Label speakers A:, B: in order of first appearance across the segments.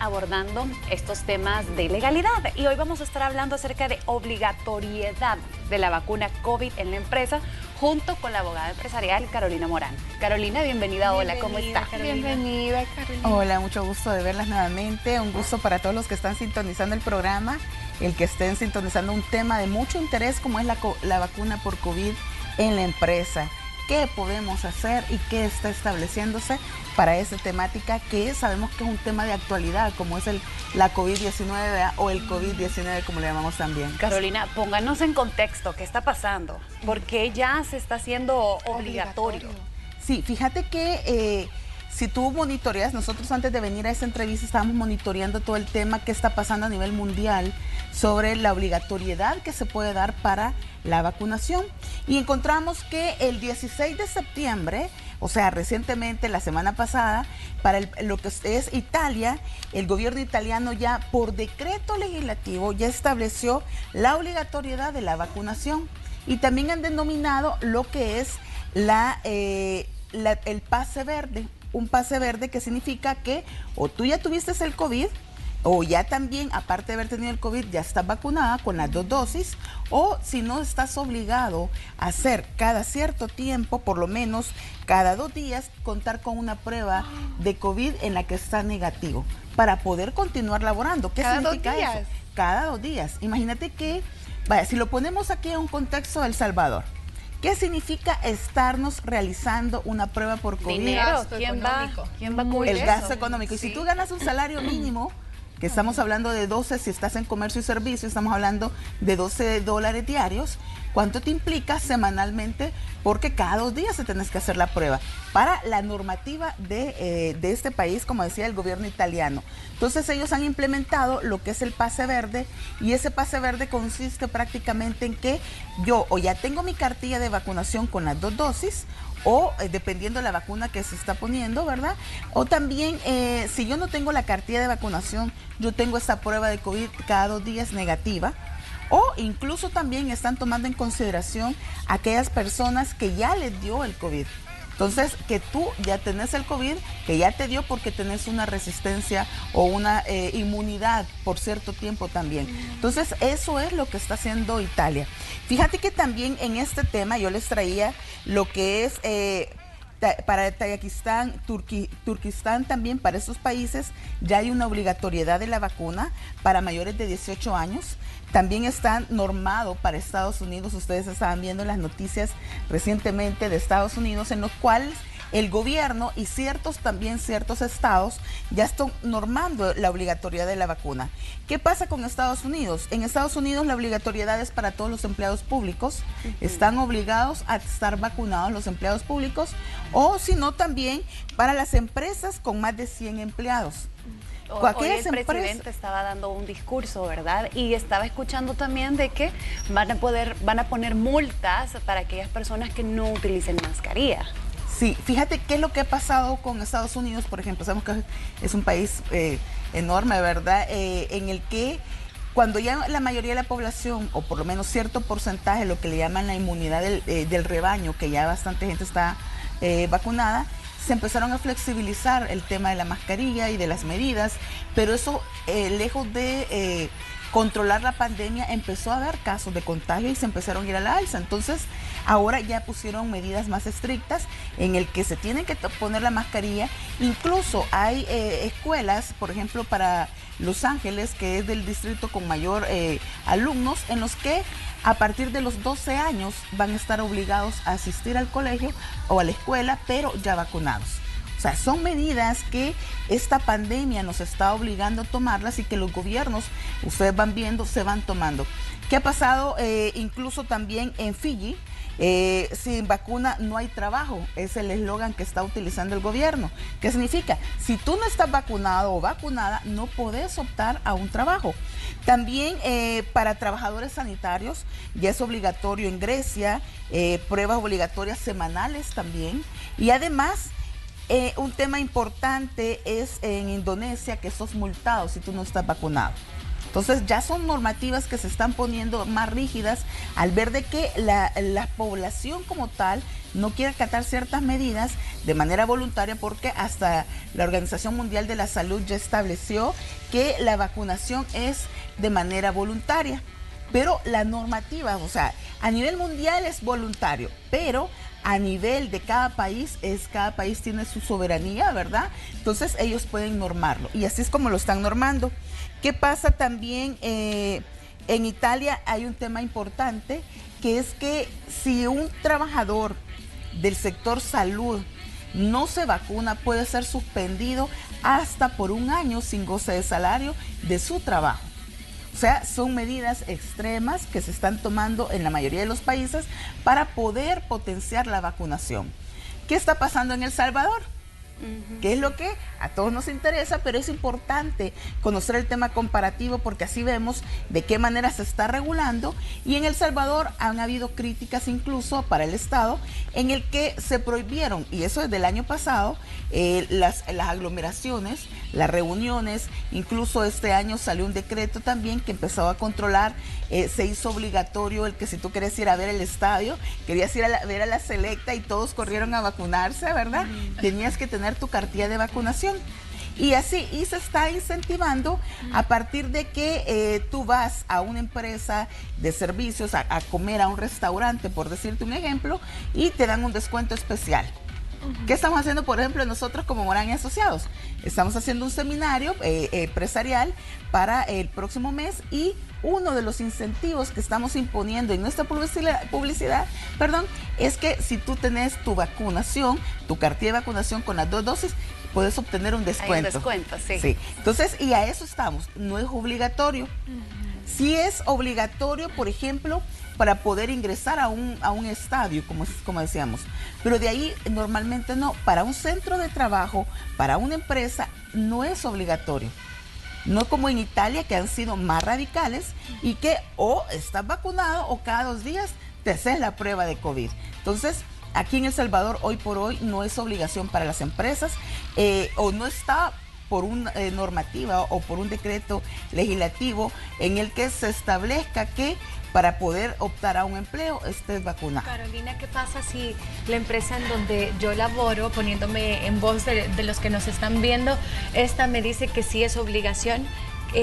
A: abordando estos temas de legalidad y hoy vamos a estar hablando acerca de obligatoriedad de la vacuna COVID en la empresa junto con la abogada empresarial Carolina Morán. Carolina, bienvenida. Hola, ¿cómo está?
B: Bienvenida, Carolina.
C: Hola, mucho gusto de verlas nuevamente. Un gusto para todos los que están sintonizando el programa, el que estén sintonizando un tema de mucho interés como es la vacuna por COVID en la empresa. ¿Qué podemos hacer y qué está estableciéndose para esa temática que sabemos que es un tema de actualidad, como es la COVID-19 o el COVID-19 como le llamamos también?
A: Carolina, pónganos en contexto, ¿qué está pasando? ¿Por qué ya se está haciendo obligatorio?
C: Sí, fíjate que si tú monitoreas, nosotros antes de venir a esta entrevista estábamos monitoreando todo el tema que está pasando a nivel mundial sobre la obligatoriedad que se puede dar para la vacunación y encontramos que el 16 de septiembre, o sea, recientemente, la semana pasada, para lo que es Italia, el gobierno italiano ya por decreto legislativo ya estableció la obligatoriedad de la vacunación y también han denominado lo que es el pase verde. Un pase verde que significa que o tú ya tuviste el COVID o ya también, aparte de haber tenido el COVID, ya estás vacunada con las 2 dosis, o si no estás obligado a hacer cada cierto tiempo, por lo menos cada 2 días, contar con una prueba de COVID en la que está negativo, para poder continuar laborando. ¿Qué significa eso? Cada 2 días. Imagínate que, vaya, si lo ponemos aquí en un contexto de El Salvador, ¿qué significa estarnos realizando una prueba por COVID?
A: Dinero, ¿quién va a cubrir
C: el gasto
A: eso?
C: económico. Y
A: Sí.
C: si tú ganas un salario mínimo, que estamos hablando de 12, si estás en comercio y servicio, estamos hablando de $12 diarios, ¿cuánto te implica semanalmente? Porque cada 2 días se tenés que hacer la prueba para la normativa de este país, como decía el gobierno italiano. Entonces ellos han implementado lo que es el pase verde y ese pase verde consiste prácticamente en que yo o ya tengo mi cartilla de vacunación con las 2 dosis o dependiendo de la vacuna que se está poniendo, ¿verdad? O también, si yo no tengo la cartilla de vacunación, yo tengo esta prueba de COVID cada 2 días negativa. O incluso también están tomando en consideración aquellas personas que ya les dio el COVID. Entonces, que tú ya tenés el COVID, que ya te dio porque tenés una resistencia o una inmunidad por cierto tiempo también. Entonces, eso es lo que está haciendo Italia. Fíjate que también en este tema yo les traía lo que es para Tayikistán, Turquistán también, para estos países ya hay una obligatoriedad de la vacuna para mayores de 18 años. También está normado para Estados Unidos. Ustedes estaban viendo las noticias recientemente de Estados Unidos en los cuales el gobierno y ciertos estados ya están normando la obligatoriedad de la vacuna. ¿Qué pasa con Estados Unidos? En Estados Unidos la obligatoriedad es para todos los empleados públicos. Están obligados a estar vacunados los empleados públicos o si no también para las empresas con más de 100 empleados.
A: Hoy el presidente estaba dando un discurso, ¿verdad? Y estaba escuchando también de que van a poner multas para aquellas personas que no utilicen mascarilla.
C: Sí, fíjate qué es lo que ha pasado con Estados Unidos, por ejemplo. Sabemos que es un país enorme, ¿verdad? En el que cuando ya la mayoría de la población, o por lo menos cierto porcentaje, lo que le llaman la inmunidad del rebaño, que ya bastante gente está vacunada, se empezaron a flexibilizar el tema de la mascarilla y de las medidas, pero eso, lejos de controlar la pandemia, empezó a haber casos de contagio y se empezaron a ir a la alza. Entonces, ahora ya pusieron medidas más estrictas en el que se tiene que poner la mascarilla. Incluso hay escuelas, por ejemplo, para Los Ángeles, que es del distrito con mayor alumnos, en los que a partir de los 12 años van a estar obligados a asistir al colegio o a la escuela, pero ya vacunados. O sea, son medidas que esta pandemia nos está obligando a tomarlas y que los gobiernos, ustedes van viendo, se van tomando. ¿Qué ha pasado incluso también en Fiji? Sin vacuna no hay trabajo, es el eslogan que está utilizando el gobierno. ¿Qué significa? Si tú no estás vacunado o vacunada, no podés optar a un trabajo. También para trabajadores sanitarios ya es obligatorio en Grecia, pruebas obligatorias semanales también. Y además, un tema importante es en Indonesia, que sos multado si tú no estás vacunado. Entonces ya son normativas que se están poniendo más rígidas al ver de que la población como tal no quiere acatar ciertas medidas de manera voluntaria, porque hasta la Organización Mundial de la Salud ya estableció que la vacunación es de manera voluntaria. Pero la normativa, o sea, a nivel mundial es voluntario, pero a nivel de cada país tiene su soberanía, ¿verdad? Entonces ellos pueden normarlo y así es como lo están normando. ¿Qué pasa también? En Italia hay un tema importante, que es que si un trabajador del sector salud no se vacuna, puede ser suspendido hasta por 1 año sin goce de salario de su trabajo. O sea, son medidas extremas que se están tomando en la mayoría de los países para poder potenciar la vacunación. ¿Qué está pasando en El Salvador? ¿Qué es lo que a todos nos interesa? Pero es importante conocer el tema comparativo, porque así vemos de qué manera se está regulando. Y en El Salvador han habido críticas incluso para el Estado, en el que se prohibieron, y eso desde el año pasado, las aglomeraciones, las reuniones. Incluso este año salió un decreto también que empezó a controlar, se hizo obligatorio el que si tú querías ir a ver el estadio, querías ir a ver a la selecta y todos corrieron a vacunarse, ¿verdad? Tenías que tener tu cartilla de vacunación. Y así, y se está incentivando a partir de que tú vas a una empresa de servicios, a comer a un restaurante, por decirte un ejemplo, y te dan un descuento especial. ¿Qué estamos haciendo, por ejemplo, nosotros como Morán y Asociados? Estamos haciendo un seminario empresarial para el próximo mes, y uno de los incentivos que estamos imponiendo en nuestra publicidad, es que si tú tenés tu vacunación, tu cartilla de vacunación con las 2 dosis, puedes obtener un descuento.
A: Hay un descuento, sí.
C: Sí. Entonces, y a eso estamos. No es obligatorio. Sí es obligatorio, por ejemplo, para poder ingresar a un estadio, como decíamos. Pero de ahí normalmente no. Para un centro de trabajo, para una empresa, no es obligatorio. No como en Italia, que han sido más radicales y que o estás vacunado o cada 2 días te haces la prueba de COVID. Entonces, aquí en El Salvador, hoy por hoy, no es obligación para las empresas, o no está por una normativa o por un decreto legislativo en el que se establezca que para poder optar a un empleo estés vacunado.
B: Carolina, ¿qué pasa si la empresa en donde yo laboro, poniéndome en voz de los que nos están viendo, esta me dice que sí es obligación,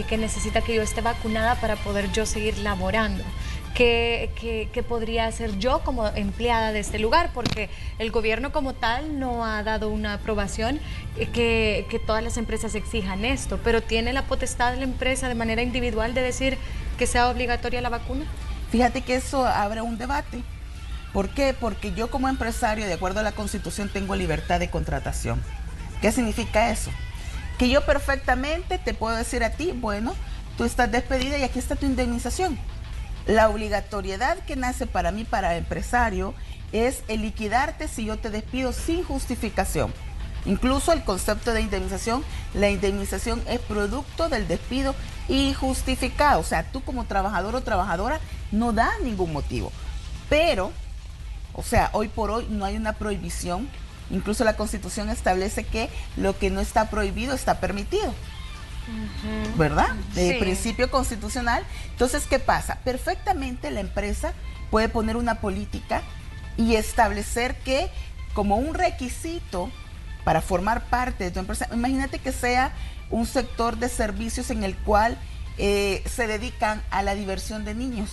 B: que necesita que yo esté vacunada para poder yo seguir laborando? ¿Qué podría hacer yo como empleada de este lugar? Porque el gobierno como tal no ha dado una aprobación que todas las empresas exijan esto, pero ¿tiene la potestad de la empresa de manera individual de decir que sea obligatoria la vacuna?
C: Fíjate que eso abre un debate. ¿Por qué? Porque yo como empresario, de acuerdo a la Constitución, tengo libertad de contratación. ¿Qué significa eso? Que yo perfectamente te puedo decir a ti, bueno, tú estás despedida y aquí está tu indemnización. La obligatoriedad que nace para mí, para empresario, es el liquidarte si yo te despido sin justificación. Incluso el concepto de indemnización, la indemnización es producto del despido injustificado. O sea, tú como trabajador o trabajadora no das ningún motivo. Pero, o sea, hoy por hoy no hay una prohibición. Incluso la Constitución establece que lo que no está prohibido está permitido. ¿Verdad? De principio constitucional. Entonces, ¿qué pasa? Perfectamente la empresa puede poner una política y establecer que como un requisito para formar parte de tu empresa, imagínate que sea un sector de servicios en el cual se dedican a la diversión de niños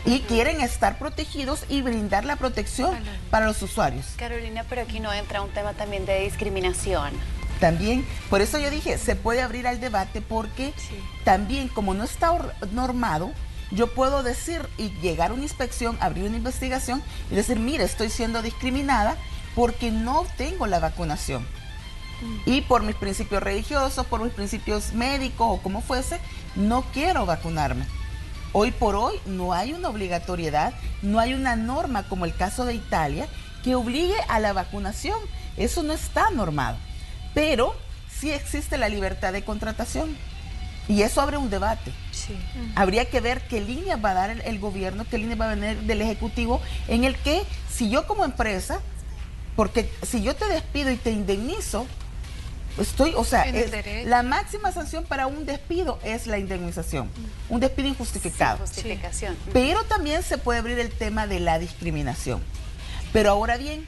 C: y quieren estar protegidos y brindar la protección para los usuarios.
A: Carolina, pero aquí no entra un tema también de discriminación.
C: También, por eso yo dije, se puede abrir al debate, porque también como no está normado, yo puedo decir y llegar a una inspección, abrir una investigación y decir, mire, estoy siendo discriminada porque no tengo la vacunación. Y por mis principios religiosos, por mis principios médicos o como fuese, no quiero vacunarme. Hoy por hoy no hay una obligatoriedad, no hay una norma como el caso de Italia que obligue a la vacunación. Eso no está normado. Pero sí existe la libertad de contratación y eso abre un debate. Habría que ver qué línea va a dar el gobierno, qué línea va a venir del Ejecutivo, en el que si yo como empresa, porque si yo te despido y te indemnizo, O sea,
B: En el derecho.
C: la máxima sanción para un despido es la indemnización, un despido injustificado.
A: Sin justificación.
C: Pero también se puede abrir el tema de la discriminación. Pero ahora bien,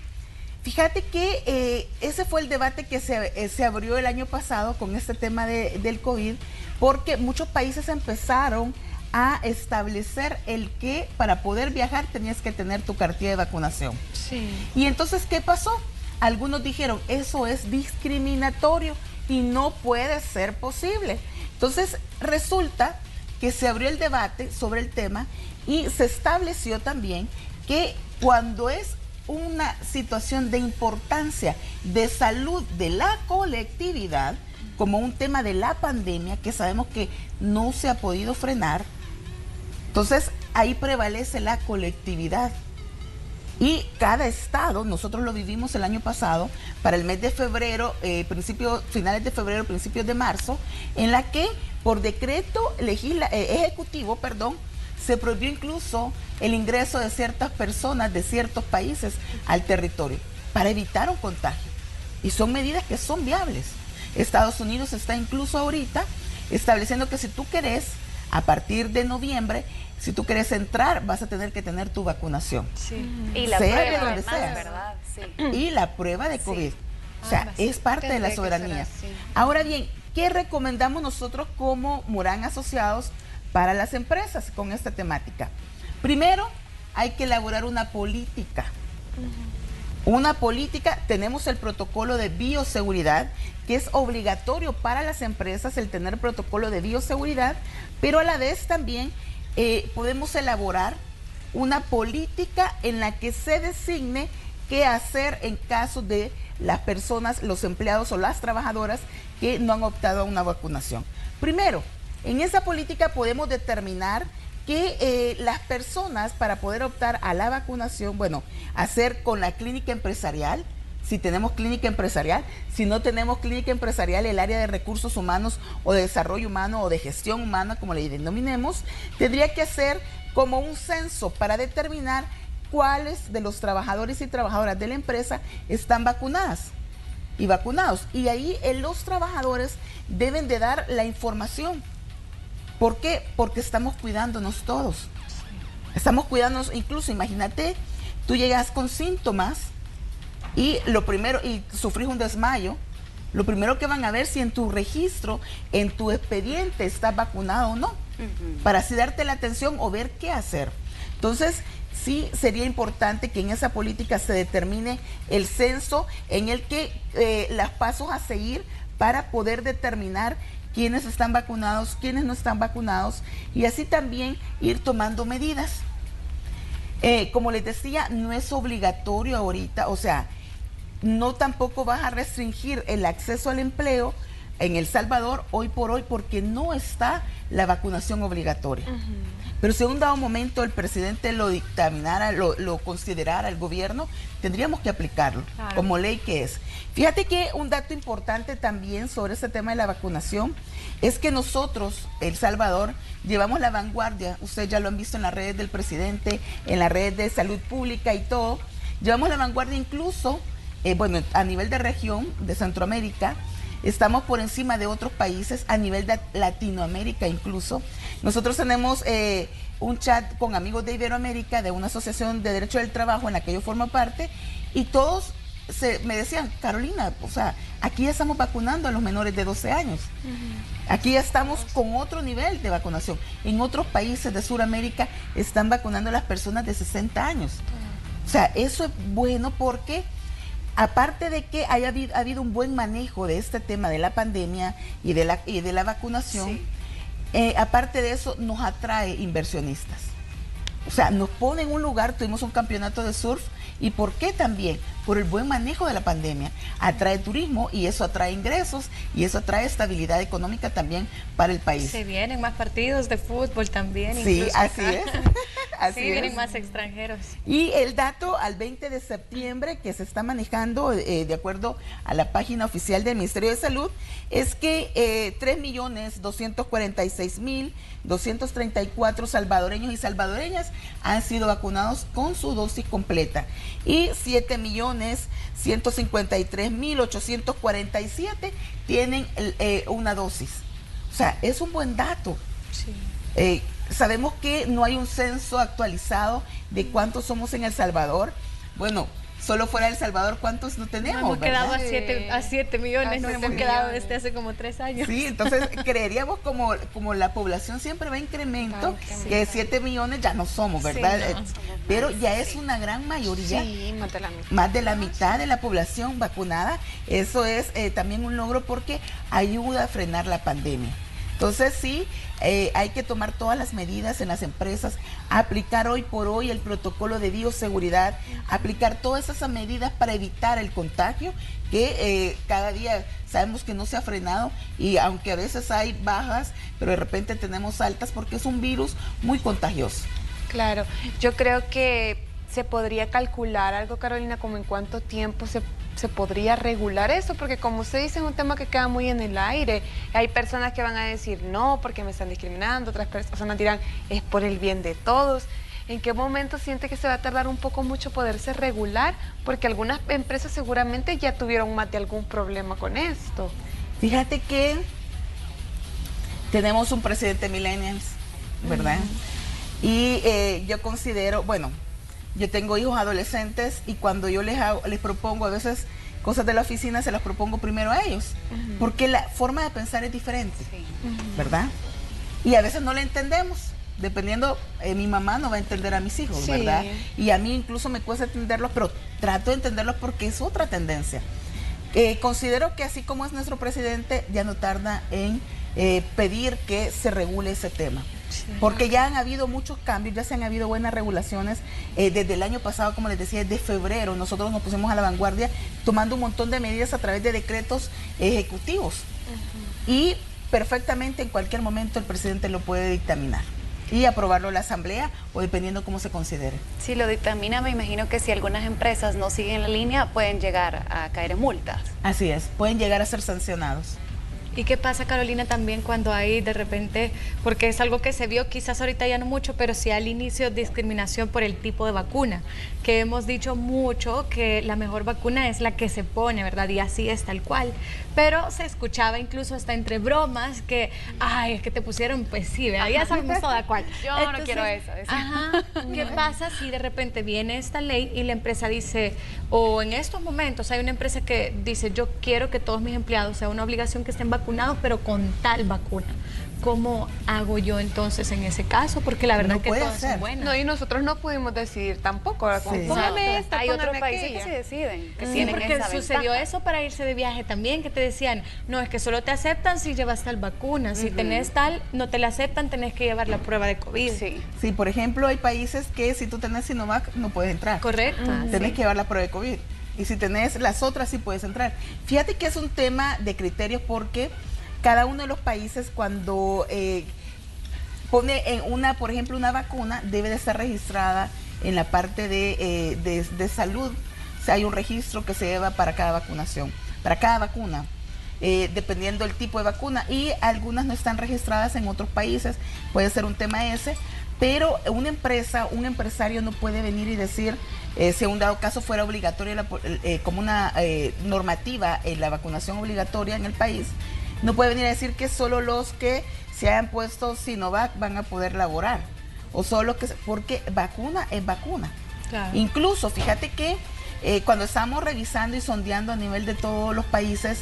C: fíjate que ese fue el debate que se abrió el año pasado con este tema del COVID, porque muchos países empezaron a establecer el que para poder viajar tenías que tener tu cartilla de vacunación.
B: Sí.
C: Y entonces, ¿qué pasó? Algunos dijeron, eso es discriminatorio y no puede ser posible. Entonces, resulta que se abrió el debate sobre el tema y se estableció también que cuando es una situación de importancia de salud de la colectividad, como un tema de la pandemia, que sabemos que no se ha podido frenar, entonces ahí prevalece la colectividad. Y cada estado, nosotros lo vivimos el año pasado, para el mes de febrero, finales de febrero, principios de marzo, en la que por decreto ejecutivo, se prohibió incluso el ingreso de ciertas personas de ciertos países al territorio para evitar un contagio. Y son medidas que son viables. Estados Unidos está incluso ahorita estableciendo que si tú querés, a partir de noviembre, si tú quieres entrar, vas a tener que tener tu vacunación.
B: Sí.
A: Y la
C: Sea
A: prueba,
C: de donde
A: además,
C: sea.
A: ¿verdad? Sí.
C: Y la prueba de COVID. O sea,
B: Ambas.
C: es parte de la
B: Tendría que
C: soberanía.
B: ser así.
C: Ahora bien, ¿qué recomendamos nosotros como Morán Asociados para las empresas con esta temática? Primero, hay que elaborar una política. Una política, tenemos el protocolo de bioseguridad, que es obligatorio para las empresas el tener protocolo de bioseguridad, pero a la vez también podemos elaborar una política en la que se designe qué hacer en caso de las personas, los empleados o las trabajadoras que no han optado a una vacunación. Primero, en esa política podemos determinar que las personas para poder optar a la vacunación, hacer con la clínica empresarial, si tenemos clínica empresarial, si no tenemos clínica empresarial, el área de recursos humanos o de desarrollo humano o de gestión humana, como le denominemos, tendría que hacer como un censo para determinar cuáles de los trabajadores y trabajadoras de la empresa están vacunadas y vacunados. Y ahí los trabajadores deben de dar la información. ¿Por qué? Porque estamos cuidándonos todos. Estamos cuidándonos, incluso imagínate, tú llegas con síntomas y sufrís un desmayo, lo primero que van a ver si en tu registro, en tu expediente estás vacunado o no, para así darte la atención o ver qué hacer. Entonces, sí sería importante que en esa política se determine el censo en el que los pasos a seguir para poder determinar quiénes están vacunados, quiénes no están vacunados, y así también ir tomando medidas. Como les decía, no es obligatorio ahorita, o sea, no tampoco vas a restringir el acceso al empleo en El Salvador hoy por hoy porque no está la vacunación obligatoria. Pero si en un dado momento el presidente lo dictaminara, lo considerara el gobierno, tendríamos que aplicarlo como ley que es. Fíjate que un dato importante también sobre este tema de la vacunación es que nosotros, El Salvador, llevamos la vanguardia. Ustedes ya lo han visto en las redes del presidente, en las redes de salud pública y todo. Llevamos la vanguardia incluso, a nivel de región, de Centroamérica. Estamos por encima de otros países, a nivel de Latinoamérica incluso. Nosotros tenemos un chat con amigos de Iberoamérica, de una asociación de derecho del trabajo en la que yo formo parte, y todos me decían, Carolina, o sea, aquí ya estamos vacunando a los menores de 12 años. Aquí ya estamos con otro nivel de vacunación. En otros países de Sudamérica están vacunando a las personas de 60 años. O sea, eso es bueno porque aparte de que ha habido un buen manejo de este tema de la pandemia y de la vacunación, aparte de eso nos atrae inversionistas. O sea, nos pone en un lugar, tuvimos un campeonato de surf, ¿y por qué también? Por el buen manejo de la pandemia. Atrae turismo y eso atrae ingresos y eso atrae estabilidad económica también para el país.
B: Se vienen más partidos de fútbol también.
C: Sí, así
B: acá.
C: es. Así
B: sí, vienen
C: es.
B: más extranjeros.
C: Y el dato al 20 de septiembre que se está manejando de acuerdo a la página oficial del Ministerio de Salud es que 3.246.234 salvadoreños y salvadoreñas han sido vacunados con su dosis completa y 7.153.847 tienen una dosis. O sea, es un buen dato.
B: Sí.
C: Sabemos que no hay un censo actualizado de cuántos somos en El Salvador. Bueno, solo fuera de El Salvador, ¿cuántos no tenemos?
B: Nos hemos quedado
C: ¿verdad?
B: a 7 millones, nos
A: 7
B: hemos quedado
A: millones.
B: desde hace como 3 años.
C: Sí, entonces creeríamos como la población siempre va en incremento,
A: Sí.
C: que 7 millones ya no somos, ¿verdad?
B: Sí, no.
C: Pero ya es una gran mayoría.
D: Sí, más de la mitad.
C: Más de la mitad de la población vacunada. Eso es también un logro porque ayuda a frenar la pandemia. Entonces sí, hay que tomar todas las medidas en las empresas, aplicar hoy por hoy el protocolo de bioseguridad, aplicar todas esas medidas para evitar el contagio, que cada día sabemos que no se ha frenado y aunque a veces hay bajas, pero de repente tenemos altas porque es un virus muy contagioso.
D: Claro, yo creo que se podría calcular algo, Carolina, como en cuánto tiempo se podría regular eso, porque como usted dice, es un tema que queda muy en el aire. Hay personas que van a decir no, porque me están discriminando, otras personas dirán es por el bien de todos. ¿En qué momento siente que se va a tardar un poco mucho poderse regular? Porque algunas empresas seguramente ya tuvieron más de algún problema con esto.
C: Fíjate que tenemos un presidente millennials, ¿verdad? Y yo considero, bueno, yo tengo hijos adolescentes y cuando yo les propongo a veces cosas de la oficina, se las propongo primero a ellos, porque la forma de pensar es diferente,
A: Sí.
C: ¿verdad? Y a veces no la entendemos, dependiendo, mi mamá no va a entender a mis hijos,
D: Sí.
C: ¿verdad? Y a mí incluso me cuesta entenderlos, pero trato de entenderlos porque es otra tendencia. Considero que así como es nuestro presidente, ya no tarda en pedir que se regule ese tema.
B: Sí.
C: Porque ya han habido muchos cambios, ya se han habido buenas regulaciones. Desde el año pasado, como les decía, desde febrero, nosotros nos pusimos a la vanguardia tomando un montón de medidas a través de decretos ejecutivos. Y perfectamente en cualquier momento el presidente lo puede dictaminar y aprobarlo la asamblea o dependiendo cómo se considere.
A: Si lo dictamina, me imagino que si algunas empresas no siguen la línea, pueden llegar a caer en multas.
C: Así es, pueden llegar a ser sancionados.
B: ¿Y qué pasa, Carolina, también cuando hay de repente, porque es algo que se vio quizás ahorita ya no mucho, pero sí al inicio discriminación por el tipo de vacuna, que hemos dicho mucho que la mejor vacuna es la que se pone, ¿verdad? Y así es tal cual. Pero se escuchaba incluso hasta entre bromas que, ay, es que te pusieron, pues sí, ¿verdad? Ya sabemos toda cual.
A: Yo no quiero eso, decía.
B: Ajá. ¿Qué pasa si de repente viene esta ley y la empresa dice, o en estos momentos hay una empresa que dice, yo quiero que todos mis empleados sea una obligación que estén vacunados, pero con tal vacuna? ¿Cómo hago yo entonces en ese caso? Porque la verdad
C: No
B: que
C: puede
B: todas
C: hacer.
B: son buenas.
D: No, y nosotros no pudimos decidir tampoco. ¿Verdad? Como,
C: Sí.
D: póngame esta,
A: Hay otros
D: póngame
A: países
D: aquella.
A: que se deciden, que
B: Sí,
A: tienen
B: porque
A: esa
B: sucedió
A: ventaja.
B: eso para irse de viaje también, que te decían, no, es que solo te aceptan si llevas tal vacuna, si tenés tal, no te la aceptan, tenés que llevar la prueba de COVID.
A: Sí.
C: Sí, por ejemplo, hay países que si tú tenés Sinovac no puedes entrar.
B: Correcto.
C: Tenés que llevar la prueba de COVID. Y si tenés las otras sí puedes entrar. Fíjate que es un tema de criterios porque cada uno de los países cuando pone en por ejemplo, una vacuna, debe de estar registrada en la parte de salud. O sea, hay un registro que se lleva para cada vacunación, para cada vacuna, dependiendo del tipo de vacuna. Y algunas no están registradas en otros países, puede ser un tema ese. Pero una empresa, un empresario no puede venir y decir, si en un dado caso fuera obligatoria, como una normativa en la vacunación obligatoria en el país, no puede venir a decir que solo los que se hayan puesto Sinovac van a poder laborar, o solo que, porque vacuna es vacuna.
B: Claro.
C: Incluso, fíjate que cuando estamos revisando y sondeando a nivel de todos los países,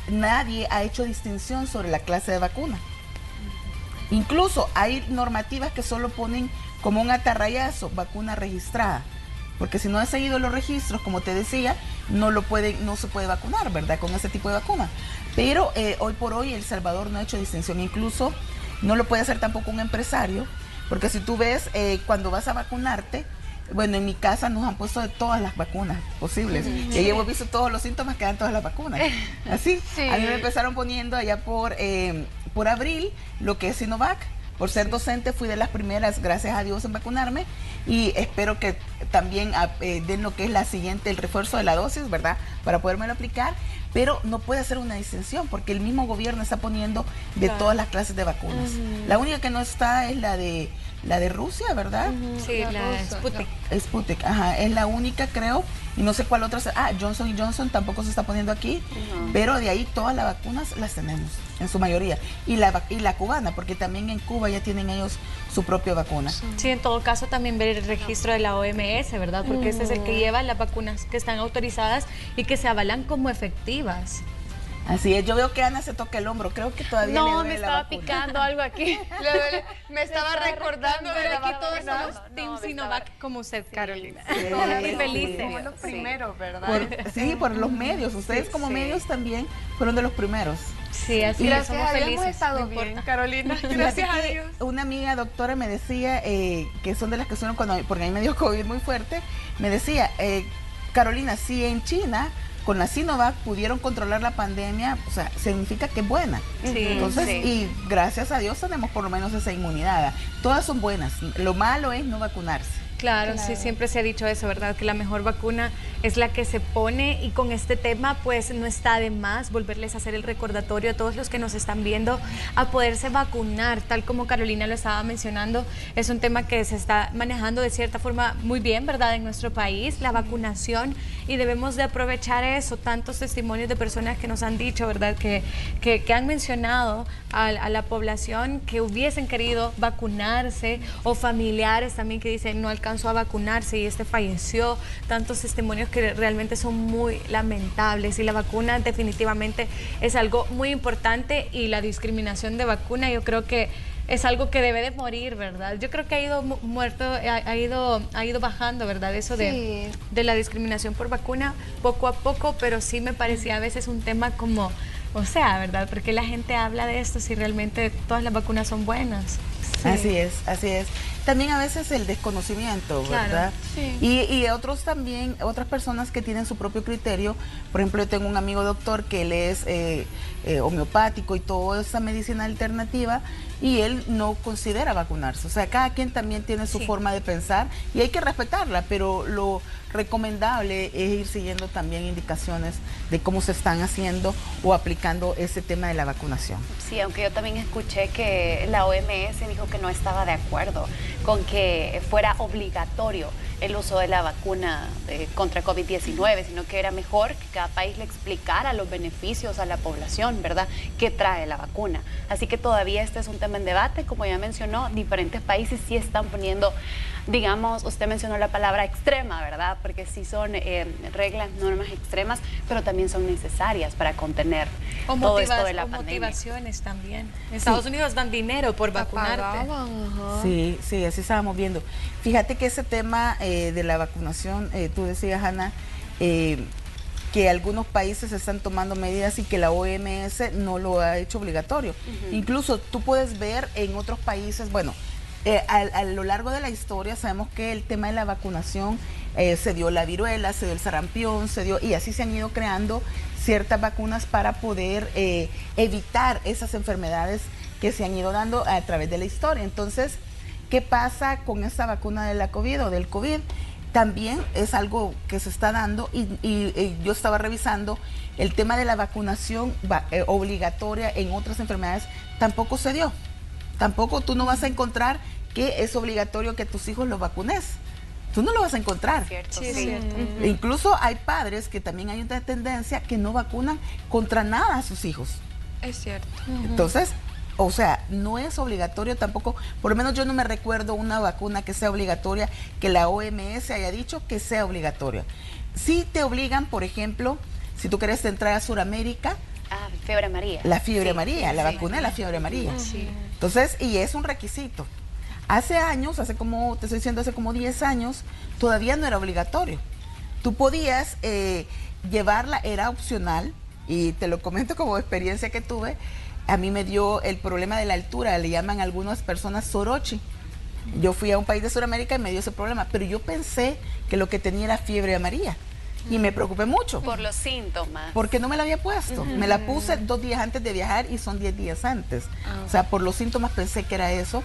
C: nadie ha hecho distinción sobre la clase de vacuna. Incluso hay normativas que solo ponen como un atarrayazo, vacuna registrada. Porque si no han seguido los registros, como te decía, no se puede vacunar, ¿verdad? Con ese tipo de vacuna. Pero hoy por hoy El Salvador no ha hecho distinción. Incluso no lo puede hacer tampoco un empresario, porque si tú ves cuando vas a vacunarte, bueno, en mi casa nos han puesto de todas las vacunas posibles. Y ahí hemos visto todos los síntomas que dan todas las vacunas. Así.
D: Sí.
C: A mí me empezaron poniendo allá por abril lo que es Sinovac. Por ser docente fui de las primeras, gracias a Dios, en vacunarme, y espero que también den lo que es la siguiente, el refuerzo de la dosis, ¿verdad? Para podérmelo aplicar, pero no puede hacer una distinción porque el mismo gobierno está poniendo de todas las clases de vacunas. La única que no está es la de Rusia, ¿verdad?
B: Sí, la
D: rusa,
B: Sputnik.
C: Sputnik, ajá, es la única, creo, y no sé cuál otra. Johnson & Johnson tampoco se está poniendo aquí, pero de ahí todas las vacunas las tenemos, en su mayoría. Y la cubana, porque también en Cuba ya tienen ellos su propia vacuna.
B: Sí, en todo caso también ver el registro de la OMS, ¿verdad? Porque ese es el que lleva las vacunas que están autorizadas y que se avalan como efectivas.
C: Así es, yo veo que Ana se toca el hombro, creo que todavía le
A: No,
C: duele
A: me
C: la
A: estaba
C: vacuna.
A: picando algo aquí.
D: Me estaba recordando de
B: Pero
D: la
B: aquí todos
D: vacuna.
B: somos Team Sinovac como usted, Carolina.
C: Sí,
B: Todas
C: sí,
B: felices.
D: Somos los primeros, ¿verdad?
C: por los medios, ustedes como medios también fueron de los primeros.
B: Sí, así es,
D: Gracias
B: somos
D: a Dios
B: felices.
D: hemos estado
B: no
D: bien,
B: importa.
D: Carolina.
C: Fíjate
D: Gracias a
C: que
D: Dios.
C: una amiga doctora me decía, que son de las que estuvieron porque a mí me dio COVID muy fuerte, me decía, Carolina, si en China con la Sinovac pudieron controlar la pandemia, o sea, significa que es buena.
B: Sí,
C: Entonces,
A: sí.
C: y gracias a Dios tenemos por lo menos esa inmunidad. Todas son buenas. Lo malo es no vacunarse.
B: Claro, sí, siempre se ha dicho eso, ¿verdad? Que la mejor vacuna es la que se pone, y con este tema pues no está de más volverles a hacer el recordatorio a todos los que nos están viendo a poderse vacunar, tal como Carolina lo estaba mencionando. Es un tema que se está manejando de cierta forma muy bien, ¿verdad? En nuestro país, la vacunación, y debemos de aprovechar eso. Tantos testimonios de personas que nos han dicho, ¿verdad? Que han mencionado a la población que hubiesen querido vacunarse, o familiares también que dicen no alcanzó a vacunarse y falleció. Tantos testimonios que realmente son muy lamentables, y la vacuna definitivamente es algo muy importante, y la discriminación de vacuna yo creo que es algo que debe de morir, ¿verdad? Yo creo que ha ido muerto, ha ido bajando, ¿verdad? Eso de la discriminación por vacuna poco a poco, pero sí me parecía a veces un tema como, o sea, ¿verdad? Porque la gente habla de esto si realmente todas las vacunas son buenas.
C: Sí. Así es. También a veces el desconocimiento, ¿verdad?
B: Claro,
C: sí. Y otros también, otras personas que tienen su propio criterio. Por ejemplo, yo tengo un amigo doctor que él es homeopático y toda esa medicina alternativa, y él no considera vacunarse. O sea, cada quien también tiene su forma de pensar y hay que respetarla, pero lo recomendable es ir siguiendo también indicaciones de cómo se están haciendo o aplicando ese tema de la vacunación.
A: Sí, aunque yo también escuché que la OMS dijo que no estaba de acuerdo con que fuera obligatorio el uso de la vacuna contra COVID-19, sino que era mejor que cada país le explicara los beneficios a la población, ¿verdad?, que trae la vacuna. Así que todavía este es un tema en debate. Como ya mencionó, diferentes países sí están poniendo, digamos, usted mencionó la palabra extrema, ¿verdad?, porque sí son reglas, normas extremas, pero también son necesarias para contener todo esto de la pandemia.
B: Motivaciones también. En Estados Unidos dan dinero por vacunarte.
C: Sí, así estábamos viendo. Fíjate que ese tema de la vacunación, tú decías, Ana, que algunos países están tomando medidas y que la OMS no lo ha hecho obligatorio. Incluso tú puedes ver en otros países, bueno, a lo largo de la historia sabemos que el tema de la vacunación se dio la viruela, se dio el sarampión, y así se han ido creando ciertas vacunas para poder evitar esas enfermedades que se han ido dando a través de la historia. Entonces, ¿qué pasa con esta vacuna de la COVID o del COVID? También es algo que se está dando, y yo estaba revisando el tema de la vacunación obligatoria en otras enfermedades, tampoco se dio. Tampoco tú no vas a encontrar que es obligatorio que tus hijos los vacunes. Tú no lo vas a encontrar.
A: Cierto,
B: Sí, es cierto.
C: Incluso hay padres que también hay una tendencia que no vacunan contra nada a sus hijos.
D: Es cierto.
C: Entonces, o sea, no es obligatorio tampoco, por lo menos yo no me recuerdo una vacuna que sea obligatoria, que la OMS haya dicho que sea obligatoria. Sí te obligan, por ejemplo, si tú quieres entrar a Sudamérica,
A: fiebre amarilla.
C: la fiebre amarilla, la
A: sí.
C: vacuna de la fiebre amarilla.
B: Sí.
C: Entonces, y es un requisito. Hace años, hace como 10 años, todavía no era obligatorio. Tú podías llevarla, era opcional, y te lo comento como experiencia que tuve. A mí me dio el problema de la altura, le llaman a algunas personas soroche. Yo fui a un país de Sudamérica y me dio ese problema, pero yo pensé que lo que tenía era fiebre amarilla. y me preocupé mucho.
A: Por los síntomas.
C: Porque no me la había puesto. Me la puse 2 días antes de viajar y son 10 días antes. O sea, por los síntomas pensé que era eso,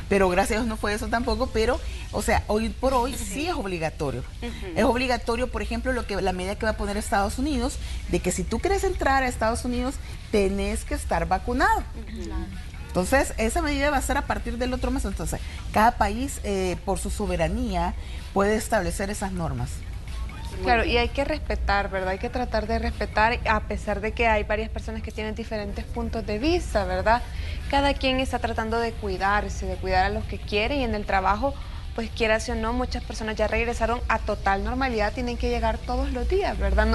C: pero gracias a Dios no fue eso tampoco, pero, o sea, hoy por hoy sí es obligatorio. Es obligatorio, por ejemplo, la medida que va a poner Estados Unidos, de que si tú quieres entrar a Estados Unidos, tenés que estar vacunado. Entonces, esa medida va a ser a partir del otro mes. Entonces, cada país, por su soberanía, puede establecer esas normas.
D: Claro, y hay que respetar, ¿verdad? Hay que tratar de respetar, a pesar de que hay varias personas que tienen diferentes puntos de vista, ¿verdad? Cada quien está tratando de cuidarse, de cuidar a los que quiere, y en el trabajo, pues quieras o no, muchas personas ya regresaron a total normalidad, tienen que llegar todos los días, ¿verdad?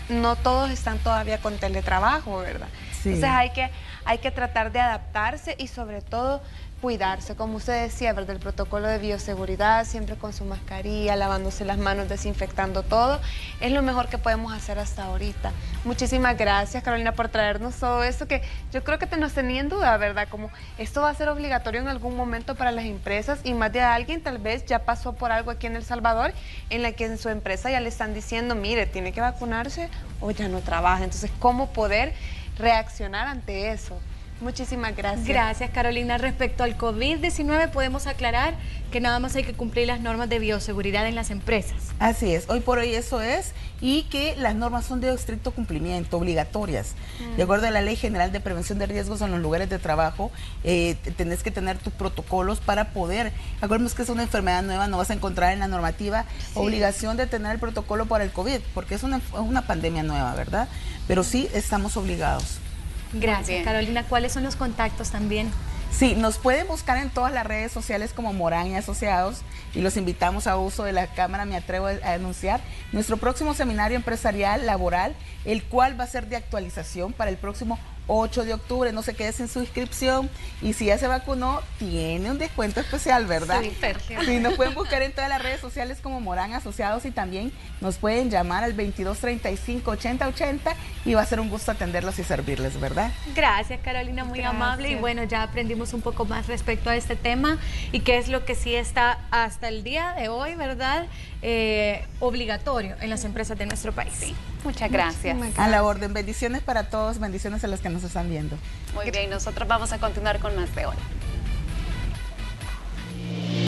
D: No todos están todavía con teletrabajo, ¿verdad?
C: Sí.
D: Entonces hay que tratar de adaptarse y sobre todo cuidarse, como usted decía, ¿verdad? El protocolo de bioseguridad, siempre con su mascarilla, lavándose las manos, desinfectando todo, es lo mejor que podemos hacer hasta ahorita. Muchísimas gracias, Carolina, por traernos todo esto, que yo creo que nos tenía en duda, ¿verdad? Como esto va a ser obligatorio en algún momento para las empresas, y más de alguien tal vez ya pasó por algo aquí en El Salvador, en la que en su empresa ya le están diciendo, mire, tiene que vacunarse o ya no trabaja. Entonces, ¿cómo poder reaccionar ante eso? Muchísimas gracias.
B: Gracias, Carolina. Respecto al COVID-19, podemos aclarar que nada más hay que cumplir las normas de bioseguridad en las empresas.
C: Así es, hoy por hoy eso es, y que las normas son de estricto cumplimiento, obligatorias. De acuerdo a la Ley General de Prevención de Riesgos en los lugares de trabajo, tenés que tener tus protocolos para poder, acuérdense que es una enfermedad nueva, no vas a encontrar en la normativa obligación de tener el protocolo para el COVID, porque es una pandemia nueva, ¿verdad? Pero sí estamos obligados.
B: Gracias, Carolina. ¿Cuáles son los contactos también?
C: Sí, nos pueden buscar en todas las redes sociales como Morán y Asociados, y los invitamos a uso de la cámara, me atrevo a anunciar nuestro próximo seminario empresarial laboral, el cual va a ser de actualización para el próximo 8 de octubre, no se quede sin su inscripción, y si ya se vacunó, tiene un descuento especial, ¿verdad?
B: Sí, perfecto.
C: Sí, nos pueden buscar en todas las redes sociales como Morán Asociados, y también nos pueden llamar al 2235-8080, y va a ser un gusto atenderlos y servirles, ¿verdad?
B: Gracias, Carolina, muy amable. Y bueno, ya aprendimos un poco más respecto a este tema y qué es lo que sí está hasta el día de hoy, ¿verdad? Obligatorio en las empresas de nuestro país.
A: Sí. Muchas gracias.
C: A la orden, bendiciones para todos, bendiciones a los que nos están viendo.
A: Muy bien, nosotros vamos a continuar con más de Hora.